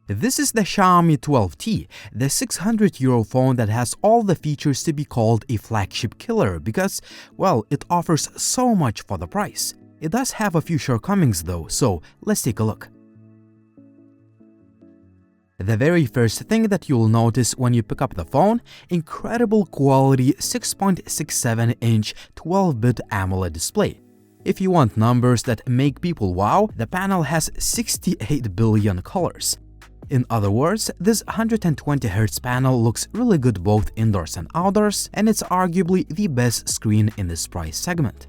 This is the Xiaomi 12T, the €600 phone that has all the features to be called a flagship killer because, well, it offers so much for the price. It does have a few shortcomings though, so let's take a look. The very first thing that you'll notice when you pick up the phone, incredible quality 6.67-inch 12-bit AMOLED display. If you want numbers that make people wow, the panel has 68 billion colors. In other words, this 120Hz panel looks really good both indoors and outdoors, and it's arguably the best screen in this price segment.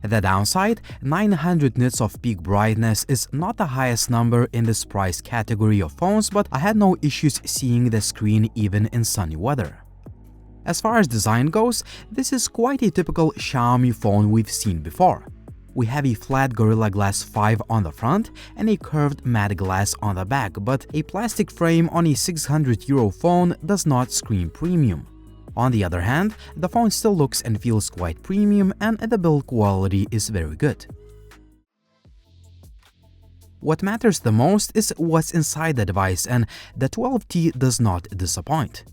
The downside, 900 nits of peak brightness is not the highest number in this price category of phones, but I had no issues seeing the screen even in sunny weather. As far as design goes, this is quite a typical Xiaomi phone we've seen before. We have a flat Gorilla Glass 5 on the front and a curved matte glass on the back, but a plastic frame on a €600 phone does not scream premium. On the other hand, the phone still looks and feels quite premium and the build quality is very good. What matters the most is what's inside the device, and the 12T does not disappoint.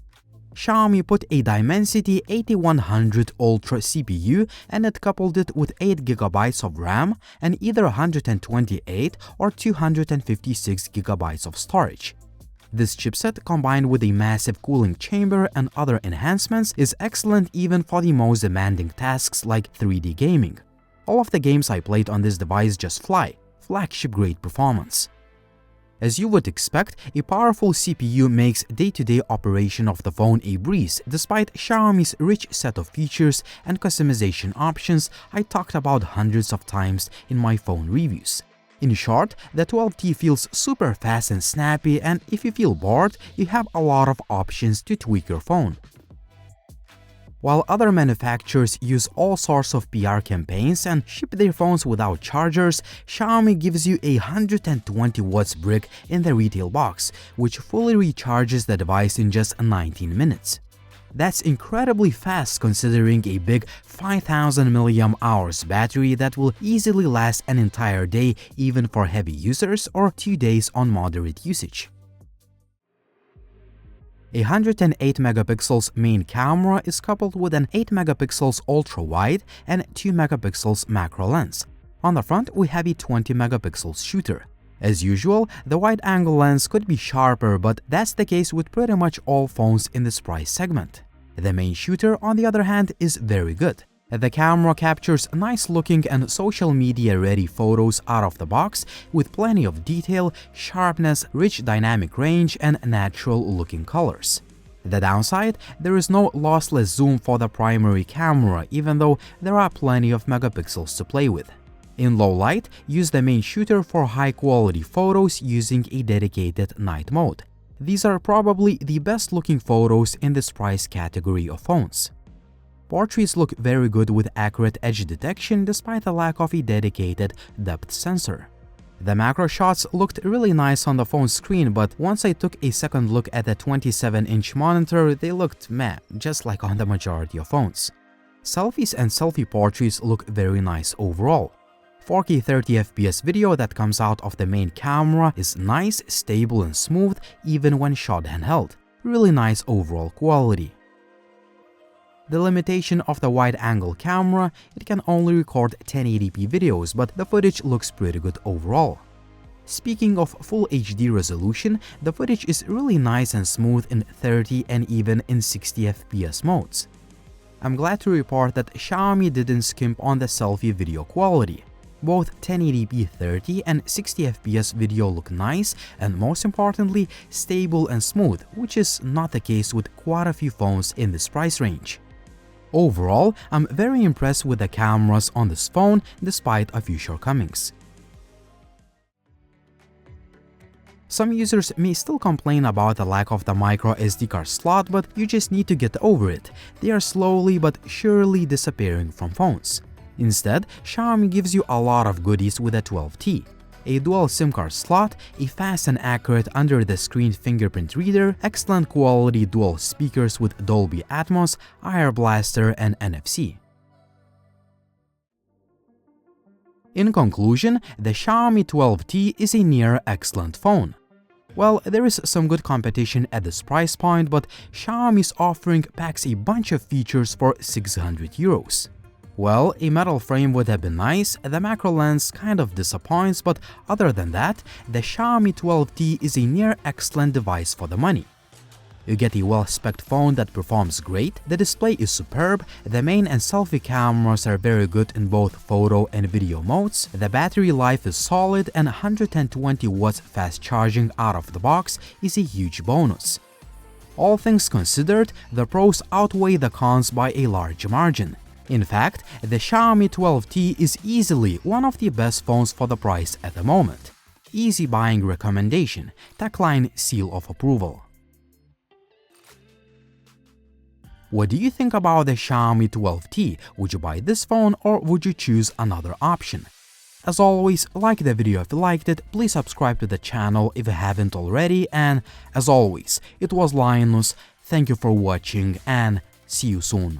Xiaomi put a Dimensity 8100 Ultra CPU and it coupled it with 8GB of RAM and either 128 or 256GB of storage. This chipset, combined with a massive cooling chamber and other enhancements, is excellent even for the most demanding tasks like 3D gaming. All of the games I played on this device just fly, flagship-grade performance. As you would expect, a powerful CPU makes day-to-day operation of the phone a breeze, despite Xiaomi's rich set of features and customization options I talked about hundreds of times in my phone reviews. In short, the 12T feels super fast and snappy, and if you feel bored, you have a lot of options to tweak your phone. While other manufacturers use all sorts of PR campaigns and ship their phones without chargers, Xiaomi gives you a 120 watts brick in the retail box, which fully recharges the device in just 19 minutes. That's incredibly fast considering a big 5000 mAh battery that will easily last an entire day even for heavy users or 2 days on moderate usage. A 108 megapixels main camera is coupled with an 8 megapixels ultra-wide and 2 megapixels macro lens. On the front, we have a 20 megapixels shooter. As usual, the wide-angle lens could be sharper, but that's the case with pretty much all phones in this price segment. The main shooter, on the other hand, is very good. The camera captures nice-looking and social media-ready photos out of the box with plenty of detail, sharpness, rich dynamic range, and natural-looking colors. The downside, there is no lossless zoom for the primary camera, even though there are plenty of megapixels to play with. In low light, use the main shooter for high-quality photos using a dedicated night mode. These are probably the best-looking photos in this price category of phones. Portraits look very good with accurate edge detection despite the lack of a dedicated depth sensor. The macro shots looked really nice on the phone screen, but once I took a second look at the 27-inch monitor, they looked meh, just like on the majority of phones. Selfies and selfie portraits look very nice overall. 4K 30fps video that comes out of the main camera is nice, stable and smooth even when shot handheld. Really nice overall quality. The limitation of the wide-angle camera, it can only record 1080p videos, but the footage looks pretty good overall. Speaking of full HD resolution, the footage is really nice and smooth in 30 and even in 60fps modes. I'm glad to report that Xiaomi didn't skimp on the selfie video quality. Both 1080p 30 and 60fps video look nice and, most importantly, stable and smooth, which is not the case with quite a few phones in this price range. Overall, I'm very impressed with the cameras on this phone despite a few shortcomings. Some users may still complain about the lack of the micro SD card slot, but you just need to get over it. They are slowly but surely disappearing from phones. Instead, Xiaomi gives you a lot of goodies with the 12T. A dual SIM card slot, a fast and accurate under-the-screen fingerprint reader, excellent quality dual speakers with Dolby Atmos, IR Blaster, and NFC. In conclusion, the Xiaomi 12T is a near excellent phone. Well, there is some good competition at this price point, but Xiaomi's offering packs a bunch of features for 600 euros. Well, a metal frame would have been nice, the macro lens kind of disappoints, but other than that, the Xiaomi 12T is a near excellent device for the money. You get a well-spec'd phone that performs great, the display is superb, the main and selfie cameras are very good in both photo and video modes, the battery life is solid, and 120 watts fast charging out of the box is a huge bonus. All things considered, the pros outweigh the cons by a large margin. In fact, the Xiaomi 12T is easily one of the best phones for the price at the moment. Easy buying recommendation, Techline seal of approval. What do you think about the Xiaomi 12T? Would you buy this phone or would you choose another option? As always, like the video if you liked it, please subscribe to the channel if you haven't already, and as always, it was Linus, thank you for watching and see you soon.